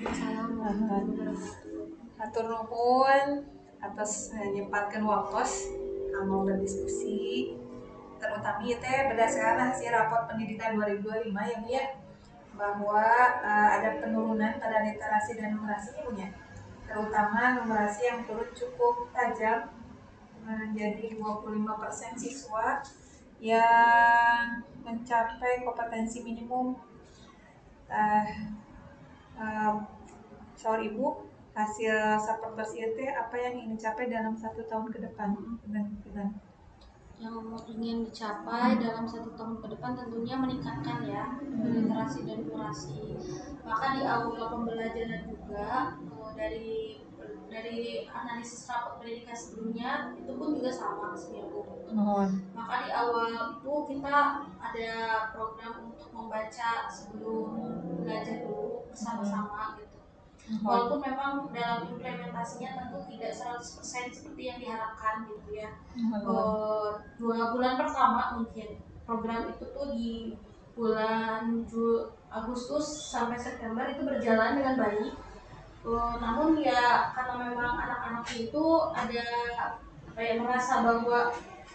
Waalaikumsalam warahmatullahi wabarakatuh. Hatur nuhun atas nyempatkeun waktos kanggo berdiskusi terutama teh berdasarkan hasil rapot pendidikan 2025 ya Bu ya, bahwa ada penurunan pada literasi dan numerasi punya, terutama numerasi yang turun cukup tajam menjadi 25% siswa yang mencapai kompetensi minimum. Soal Ibu, hasil Saperpers itu apa yang ingin dicapai dalam 1 tahun ke depan? Yang ingin dicapai dalam 1 tahun ke depan tentunya meningkatkan ya literasi dan numerasi. Maka di awal pembelajaran juga dari analisis rapot pendidikan sebelumnya itu pun juga sama sebenarnya. Maka di awal itu kita ada program untuk membaca sebelum belajar dulu bersama-sama gitu. Walaupun memang dalam implementasinya tentu tidak 100% seperti yang diharapkan gitu ya. 2 bulan pertama mungkin program itu tuh di bulan Agustus sampai September itu berjalan dengan baik. Namun ya karena memang anak-anak itu ada kayak merasa bahwa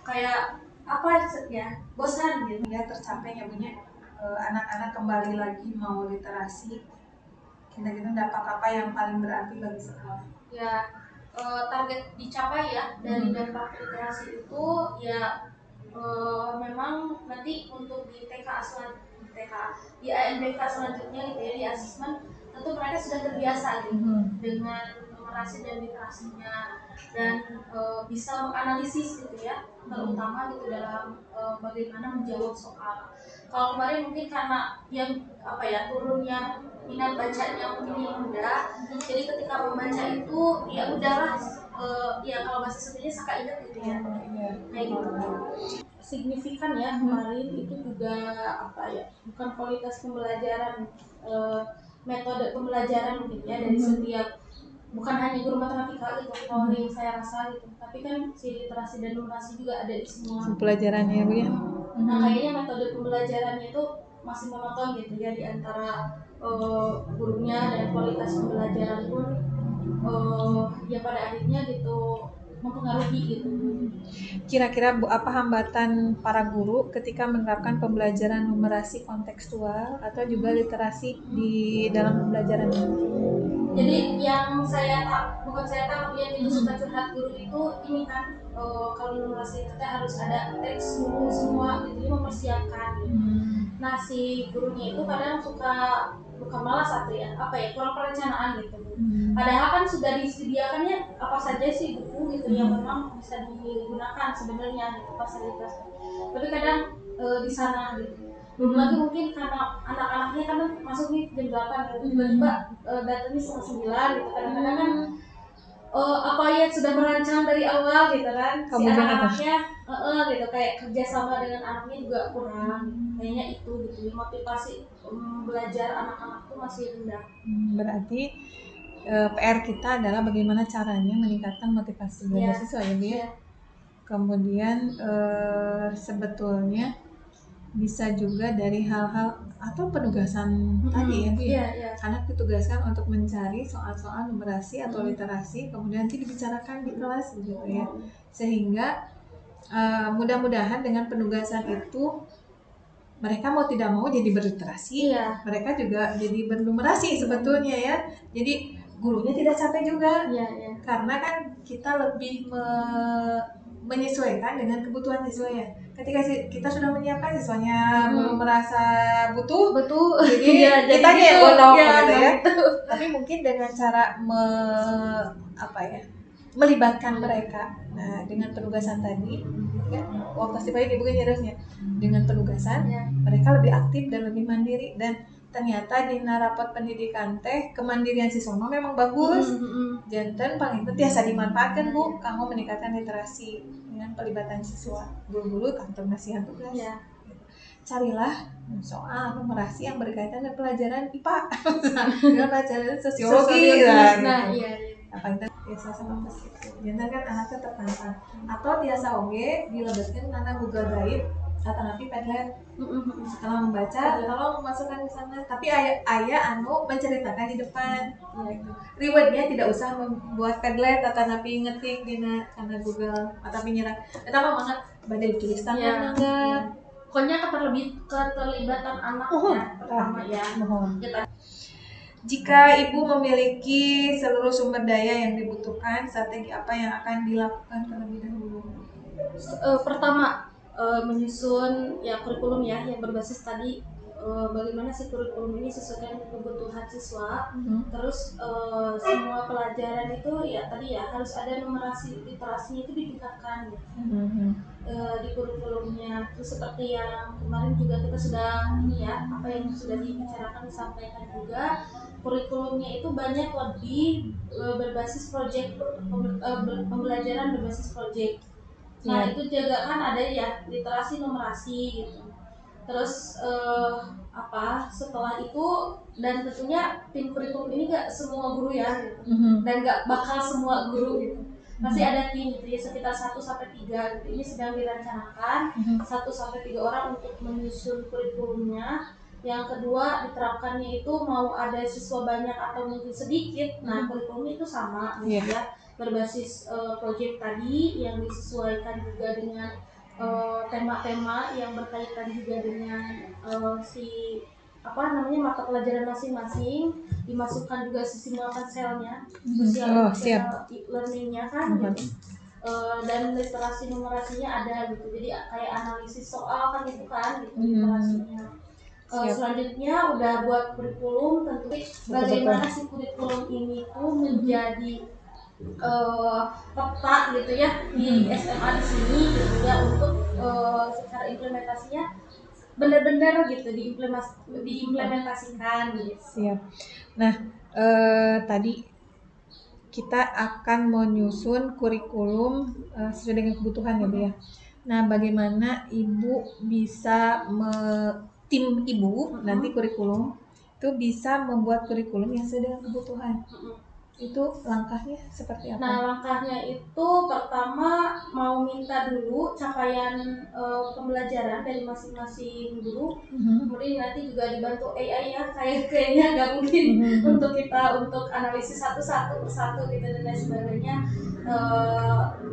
kayak apa ya bosan gitu ya, tercapai ya punya anak-anak kembali lagi mau literasi. Kira-kira dampak apa yang paling berarti bagi sekolah? Ya target dicapai ya dari dampak literasi itu ya memang nanti untuk di di ANBK selanjutnya gitu ya, di asesmen tentu mereka sudah terbiasa gitu dengan numerasi dan literasinya dan bisa menganalisis gitu ya, terutama gitu dalam bagaimana menjawab soal. Kalau kemarin mungkin karena yang turunnya minat bacanya mungkin yang rendah, jadi ketika membaca itu ya udahlah ya kalau bahasa Sundanya saka ingat gitu ya, kayak gitu. Signifikan ya kemarin itu juga bukan kualitas pembelajaran, metode pembelajaran mungkin ya dari setiap, bukan hanya guru matematika gitu kalau yang saya rasa gitu, tapi kan si literasi dan numerasi juga ada di semua pelajarannya Bu ya. Nah kayaknya metode pembelajarannya itu masih monoton gitu ya di antara gurunya, dan kualitas pembelajaran pun ya pada akhirnya gitu mempengaruhi gitu. Kira-kira Bu, apa hambatan para guru ketika menerapkan pembelajaran numerasi kontekstual atau juga literasi di dalam pembelajaran ini? Jadi yang saya yang itu suka curhat guru itu ini kan kalau numerasi itu harus ada teks dulu semua gitu, dia mempersiapkan gitu. Nah si gurunya itu kadang suka bukan malas kurang perencanaan gitu. Padahal kan sudah disediakannya apa saja sih buku gitu yang memang bisa digunakan sebenarnya gitu fasilitasnya. Tapi kadang di sana gitu. Belum lagi mungkin karena anak-anaknya kan masuk nih jam 8 gitu, tiba-tiba datangnya setengah 9 gitu. Kadang-kadang kan sudah merancang dari awal gitu kan, si anak-anaknya gitu kayak kerjasama dengan anaknya juga kurang. Kayaknya itu gitu, motivasi belajar anak-anak tuh masih rendah. Berarti PR kita adalah bagaimana caranya meningkatkan motivasi belajar siswa ya Bu ya. Kemudian sebetulnya bisa juga dari hal-hal atau penugasan tadi ya Bu ya. Anak ditugaskan untuk mencari soal-soal numerasi atau literasi, kemudian nanti dibicarakan di kelas gitu ya. Sehingga mudah-mudahan dengan penugasan itu mereka mau tidak mau jadi berliterasi, mereka juga jadi bernumerasi sebetulnya ya. Jadi gurunya tidak capek juga, karena kan kita lebih menyesuaikan dengan kebutuhan siswa ya. Ketika kita sudah menyiapkan siswanya belum merasa butuh, jadi kita yang gondok gitu ya. Tapi mungkin dengan cara melibatkan mereka, nah dengan penugasan tadi, waktu sih bukan harusnya dengan penugasan mereka lebih aktif dan lebih mandiri, dan ternyata di rapot pendidikan teh kemandirian siswa memang bagus. Janten paling penting tiasa dimanfaatkan Bu, kamu meningkatkan literasi dengan pelibatan siswa. Dulu kantor nasihat tugas. Carilah soal numerasi yang berkaitan dengan pelajaran IPA, dengan pelajaran sosiologi apa itu biasa sama pesiku. Jangan kan anaknya tertantang. Atau tiasa oge dilebetkeun karena Google Drive atau nanti Padlet. Setelah membaca tolong memasukkan ke sana, tapi ayah menceritakan di depan gitu. Rewardnya tidak usah membuat Padlet atau nanti ngetik karena Google atau nyerah kita mah banget badai tulis tangan enggak. Pokoknya keterlibatan anak ya pertama ya. Jika ibu memiliki seluruh sumber daya yang dibutuhkan, strategi apa yang akan dilakukan terlebih dahulu? Pertama, menyusun ya kurikulum ya yang berbasis tadi bagaimana si kurikulum ini sesuai dengan kebutuhan siswa. Terus semua pelajaran itu ya tadi ya harus ada numerasi literasinya itu ditingkatkan ya. Di kurikulumnya. Terus seperti yang kemarin juga kita sudah ini ya apa yang sudah dibicarakan disampaikan juga, kurikulumnya itu banyak lebih berbasis project, pembelajaran berbasis project. Nah itu juga kan ada ya literasi numerasi gitu. Terus setelah itu dan tentunya tim kurikulum ini gak semua guru ya gitu. Dan gak bakal semua guru gitu. Pasti ada tim gitu ya sekitar 1-3 gitu. Ini sedang direncanakan 1-3 orang untuk menyusun kurikulumnya. Yang kedua diterapkannya itu mau ada siswa banyak atau mungkin sedikit. Nah kurikulumnya itu sama gitu ya berbasis project tadi yang disesuaikan juga dengan tema-tema yang berkaitan juga dengan mata pelajaran masing-masing, dimasukkan juga simulasi selnya, social learningnya kan gitu. Dan literasi numerasinya ada gitu, jadi kayak analisis soal kan itu kan gitu literasinya. Selanjutnya udah buat kurikulum, tentu bagaimana si kurikulum ini tuh menjadi peta gitu ya di SMA di sini gitu ya untuk secara implementasinya benar-benar gitu diimplementasikan gitu. Siap. Nah tadi kita akan menyusun kurikulum sesuai dengan kebutuhan ya Bu ya. Nah bagaimana ibu bisa tim ibu nanti kurikulum itu bisa membuat kurikulum yang sesuai dengan kebutuhan. Itu langkahnya seperti apa? Nah langkahnya itu pertama mau minta dulu capaian pembelajaran dari masing-masing guru. Kemudian nanti juga dibantu AI ya, kayaknya nggak mungkin untuk kita untuk analisis satu persatu gitu dan lain sebagainya.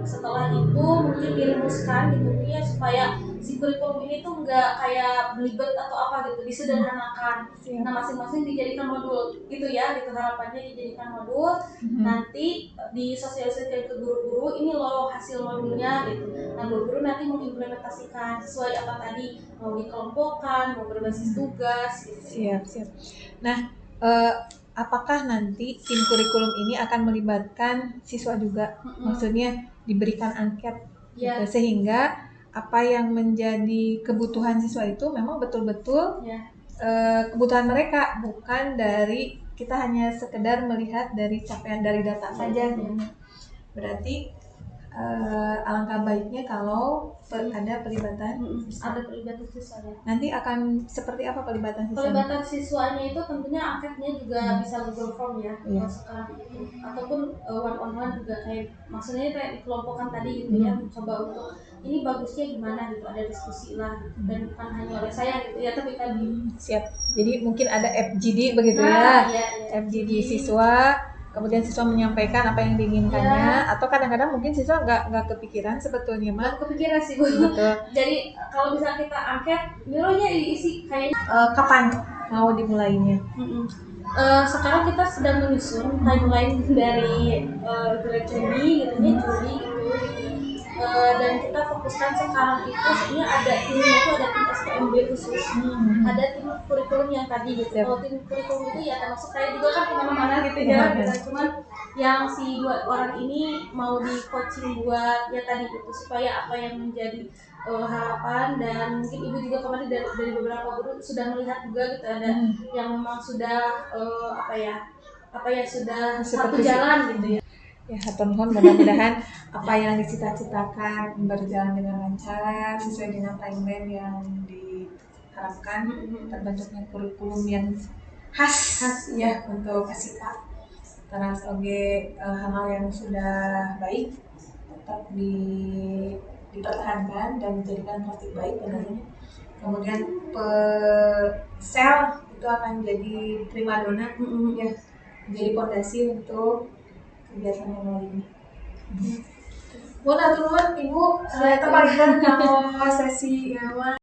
Setelah itu mungkin dirumuskan gitu ya supaya si kurikulum ini tuh nggak kayak belibet atau apa gitu, disederhanakan. Nah masing-masing dijadikan modul gitu ya, gitu harapannya dijadikan modul. Nanti disosialisasikan ke guru-guru, ini loh hasil modulnya gitu. Nah guru-guru nanti mengimplementasikan sesuai apa tadi, mau dikelompokkan, mau berbasis tugas gitu. Siap. Nah apakah nanti tim kurikulum ini akan melibatkan siswa juga? Maksudnya diberikan angket gitu, sehingga apa yang menjadi kebutuhan siswa itu memang betul-betul kebutuhan mereka, bukan dari kita hanya sekedar melihat dari capaian dari data saja. Berarti alangkah baiknya kalau ada pelibatan siswa. Ada pelibatan siswa ya. Nanti akan seperti apa pelibatan siswa? Pelibatan siswanya itu tentunya angketnya juga bisa Google Form ya sekarang itu, ataupun one on one juga maksudnya kayak dikelompokkan tadi gitu ya, mencoba untuk ini bagusnya gimana gitu, ada diskusi lah dan bukan hanya oleh saya gitu ya, tapi tadi siap. Jadi mungkin ada FGD begitu ya. FGD siswa, kemudian siswa menyampaikan apa yang diinginkannya, atau kadang-kadang mungkin siswa nggak kepikiran sebetulnya mah. Kepikiran sih Bu. Jadi kalau bisa kita angket, nilainya diisi kayaknya. Kapan mau dimulainya? Sekarang kita sedang menyusun timeline dari grade ini gitu ya, Juli gitu. Dan kita fokuskan sekarang itu sebenarnya ada timnya itu ada tim SPMB khusus, ada tim kurikulum yang tadi gitu. Kalau tim kurikulum itu ya termasuk saya juga kan kemana-mana gitu ya. Cuman yang si 2 orang ini mau di coaching buat ya tadi gitu supaya apa yang menjadi harapan, dan mungkin ibu juga kemarin dari beberapa guru sudah melihat juga gitu ada yang memang sudah sudah satu jalan gitu ya. Ya, hatur nuhun, mudah-mudahan apa yang dicita-citakan berjalan dengan lancar sesuai dengan timeline yang diharapkan, terbentuknya kurikulum yang khas ya untuk Asika. Terus hal-hal yang sudah baik tetap dipertahankan dan menjadikan praktik baik padanya. Kemudian sel itu akan jadi primadona ya, menjadi fondasi untuk kegiatan yang lainnya. Mun atur nuhun Ibu, saya tambahkan kalau sesi